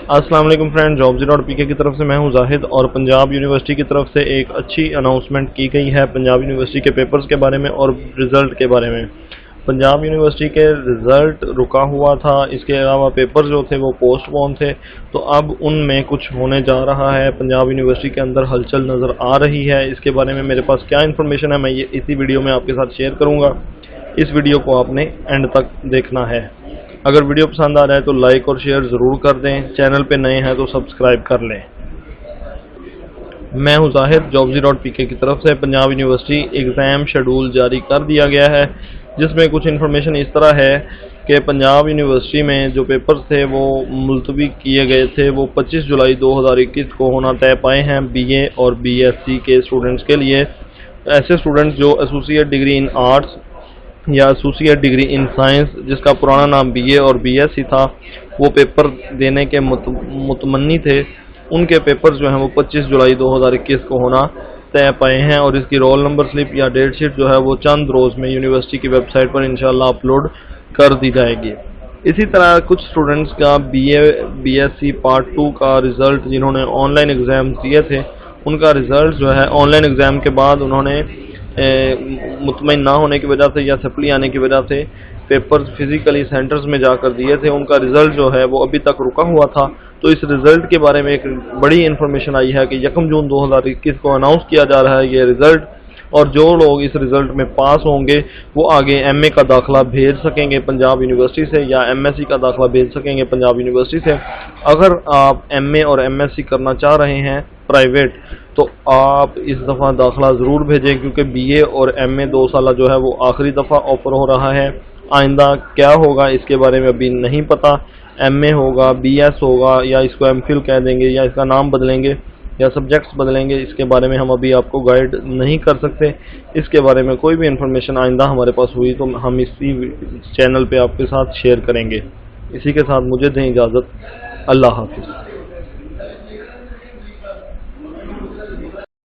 अस्सलाम वालेकुम friend, jobs.pk की तरफ से मैं हूं जाहिद और पंजाब यूनिवर्सिटी की तरफ से एक अच्छी अनाउंसमेंट की गई है पंजाब यूनिवर्सिटी के पेपर्स के बारे में और रिज़ल्ट के बारे में। पंजाब यूनिवर्सिटी के रिज़ल्ट रुका हुआ था, इसके अलावा पेपर जो थे वो पोस्टपोन थे, तो अब उनमें कुछ होने जा रहा है। पंजाब यूनिवर्सिटी के अंदर हलचल नज़र आ रही है। इसके बारे में मेरे पास क्या इन्फॉर्मेशन है मैं ये इसी वीडियो में आपके साथ शेयर करूँगा। इस वीडियो को आपने एंड तक देखना है। अगर वीडियो पसंद आ रहा है तो लाइक और शेयर ज़रूर कर दें, चैनल पे नए हैं तो सब्सक्राइब कर लें। मैं हूं जाहिद, jobs.pk की तरफ से। पंजाब यूनिवर्सिटी एग्ज़ाम शेड्यूल जारी कर दिया गया है, जिसमें कुछ इन्फॉर्मेशन इस तरह है कि पंजाब यूनिवर्सिटी में जो पेपर्स थे वो मुलतवी किए गए थे, वो 25 जुलाई 2021 को होना तय पाए हैं BA और BSc के स्टूडेंट्स के लिए। ऐसे स्टूडेंट्स जो एसोसिएट डिग्री इन आर्ट्स या एसोसिएट डिग्री इन साइंस, जिसका पुराना नाम BA और BSc था, वो पेपर देने के मुतमन्नी थे, उनके पेपर जो हैं वो 25 जुलाई 2021 को होना तय पाए हैं और इसकी रोल नंबर स्लिप या डेट शीट जो है वो चंद रोज़ में यूनिवर्सिटी की वेबसाइट पर इंशाल्लाह अपलोड कर दी जाएगी। इसी तरह कुछ स्टूडेंट्स का BA BSc पार्ट 2 का रिज़ल्ट, जिन्होंने ऑनलाइन एग्ज़ाम दिए थे, उनका रिज़ल्ट जो है ऑनलाइन एग्ज़ाम के बाद उन्होंने मुतमईन ना होने की वजह से या सप्ली आने की वजह से पेपर्स फिज़िकली सेंटर्स में जाकर दिए थे, उनका रिज़ल्ट जो है वो अभी तक रुका हुआ था। तो इस रिज़ल्ट के बारे में एक बड़ी इन्फॉर्मेशन आई है कि 1 जून 2021 को अनाउंस किया जा रहा है ये रिज़ल्ट, और जो लोग इस रिज़ल्ट में पास होंगे वो आगे MA का दाखिला भेज सकेंगे पंजाब यूनिवर्सिटी से, या MSc का दाखिला भेज सकेंगे पंजाब यूनिवर्सिटी से। अगर आप MA और MSc करना चाह रहे हैं प्राइवेट, तो आप इस दफ़ा दाखिला ज़रूर भेजें, क्योंकि BA और MA 2 साल जो है वो आखिरी दफ़ा ऑफ़र हो रहा है। आइंदा क्या होगा इसके बारे में अभी नहीं पता। MA होगा, BS होगा, या इसको MPhil कह देंगे, या इसका नाम बदलेंगे, या सब्जेक्ट्स बदलेंगे, इसके बारे में हम अभी आपको गाइड नहीं कर सकते। इसके बारे में कोई भी इन्फॉर्मेशन आइंदा हमारे पास हुई तो हम इसी चैनल पे आपके साथ शेयर करेंगे। इसी के साथ मुझे दें इजाज़त। अल्लाह हाफ़िज़।